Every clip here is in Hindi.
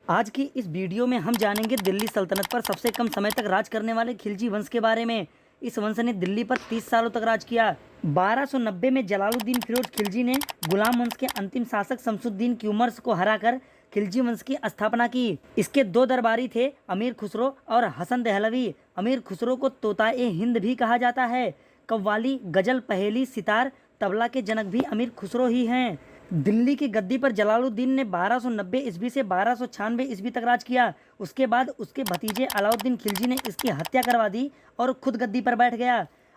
आज की इस वीडियो में हम जानेंगे दिल्ली सल्तनत पर सबसे कम समय तक राज करने वाले खिलजी वंश के बारे में। इस वंश ने दिल्ली पर 30 सालों तक राज किया। 1290 में जलालुद्दीन फिरोज खिलजी ने गुलाम वंश के अंतिम शासक शमसुद्दीन क्यूमर्स को हराकर खिलजी वंश की स्थापना की। इसके दो दरबारी थे, अमीर खुसरो और हसन दहलवी। अमीर खुसरो को तोताए हिंद भी कहा जाता है। कव्वाली, गजल, पहेली, सितार, तबला के जनक भी अमीर खुसरो ही हैं। दिल्ली की गद्दी पर जलालुद्दीन ने 1290 ईस्वी से 1296 ईस्वी तक राज किया। उसके बाद उसके भतीजे अलाउद्दीन खिलजी ने इसकी हत्या करवा दी और खुद गद्दी पर बैठ गया।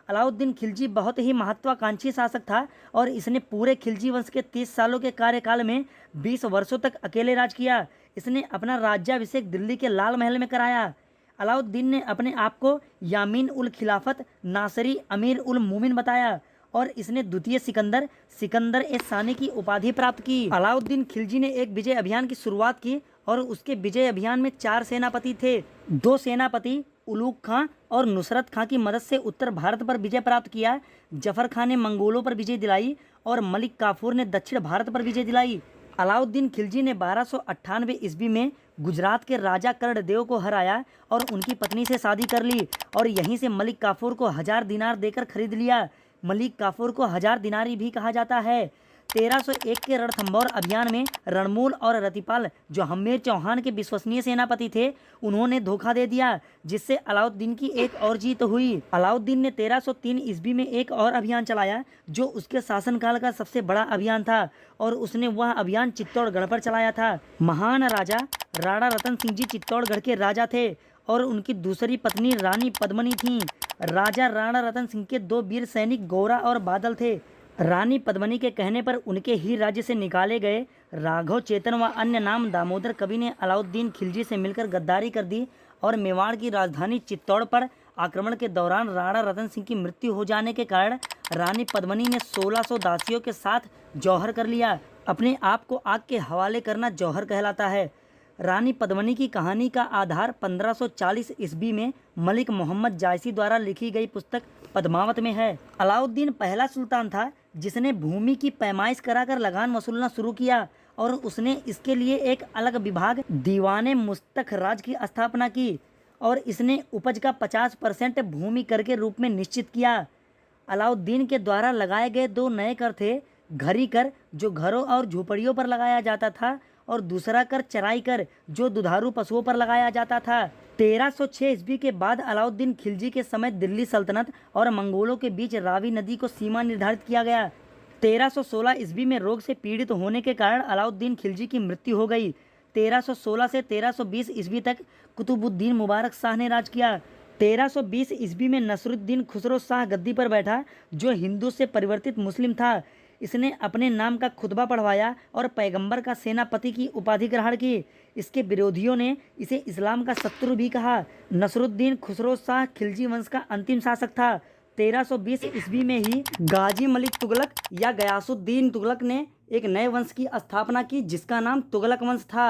अलाउद्दीन खिलजी बहुत ही महत्वाकांक्षी शासक था और इसने पूरे खिलजी वंश के 30 सालों के कार्यकाल में 20 वर्षों तक अकेले राज किया। इसने अपना राज्याभिषेक दिल्ली के लाल महल में कराया। अलाउद्दीन ने अपने आप को यामीन उल खिलाफत नासरी अमीर उल मोमिन बताया और इसने द्वितीय सिकंदर ए सानी की उपाधि प्राप्त की। अलाउद्दीन खिलजी ने एक विजय अभियान की शुरुआत की और उसके विजय अभियान में 4 सेनापति थे। 2 सेनापति उलूग खां और नुसरत खां की मदद से उत्तर भारत पर विजय प्राप्त किया। जफर खां ने मंगोलों पर विजय दिलाई और मलिक काफूर ने दक्षिण भारत पर विजय दिलाई। अलाउद्दीन खिलजी ने 1298 ईस्वी में गुजरात के राजा कर्णदेव को हराया और उनकी पत्नी से शादी कर ली और यहीं से मलिक काफूर को 1000 दिनार देकर खरीद लिया। मलिक काफूर को 1000 दिनारी भी कहा जाता है। 1301 के रणथंभौर अभियान में रणमूल और रतिपाल, जो हम्मेर चौहान के विश्वसनीय सेनापति थे, उन्होंने धोखा दे दिया, जिससे अलाउद्दीन की एक और जीत हुई। अलाउद्दीन ने 1303 ईस्वी में एक और अभियान चलाया जो उसके शासनकाल का सबसे बड़ा अभियान था और उसने वह अभियान चित्तौड़गढ़ पर चलाया था। महान राजा राणा रतन सिंह जी चित्तौड़गढ़ के राजा थे और उनकी दूसरी पत्नी रानी पद्मनी थीं। राजा राणा रतन सिंह के 2 वीर सैनिक गौरा और बादल थे। रानी पद्मनी के कहने पर उनके ही राज्य से निकाले गए राघव चेतन व अन्य नाम दामोदर कवि ने अलाउद्दीन खिलजी से मिलकर गद्दारी कर दी और मेवाड़ की राजधानी चित्तौड़ पर आक्रमण के दौरान राणा रतन सिंह की मृत्यु हो जाने के कारण रानी पद्मनी ने 1600 दासियों के साथ जौहर कर लिया। अपने आप को आग के हवाले करना जौहर कहलाता है। रानी पद्मनी की कहानी का आधार 1540 ईस्वी में मलिक मोहम्मद जायसी द्वारा लिखी गई पुस्तक पद्मावत में है। अलाउद्दीन पहला सुल्तान था जिसने भूमि की पैमाइश कराकर लगान वसूलना शुरू किया और उसने इसके लिए एक अलग विभाग दीवाने मुस्तखराज की स्थापना की और इसने उपज का 50% भूमि कर के रूप में निश्चित किया। अलाउद्दीन के द्वारा लगाए गए 2 नए कर थे, घरी कर जो घरों और झोपड़ियों पर लगाया जाता था और दूसरा कर चराई कर जो दुधारू पशुओं पर लगाया जाता था। 1306 ईस्वी के बाद अलाउद्दीन खिलजी के समय दिल्ली सल्तनत और मंगोलों के बीच रावी नदी को सीमा निर्धारित किया गया। 1316 ईस्वी में रोग से पीड़ित होने के कारण अलाउद्दीन खिलजी की मृत्यु हो गई। 1316 से 1320 ईस्वी तक कुतुबुद्दीन मुबारक शाह ने राज किया। 1320 ईस्वी में नसरुद्दीन खुसरो शाह गद्दी पर बैठा, जो हिंदू से परिवर्तित मुस्लिम था। इसने अपने नाम का खुतबा पढ़वाया और पैगंबर का सेनापति की उपाधि ग्रहण की। इसके विरोधियों ने इसे इस्लाम का शत्रु भी कहा। नसरुद्दीन खुसरो शाह खिलजी वंश का अंतिम शासक था। 1320 ईस्वी में ही गाजी मलिक तुगलक या गयासुद्दीन तुगलक ने एक नए वंश की स्थापना की जिसका नाम तुगलक वंश था।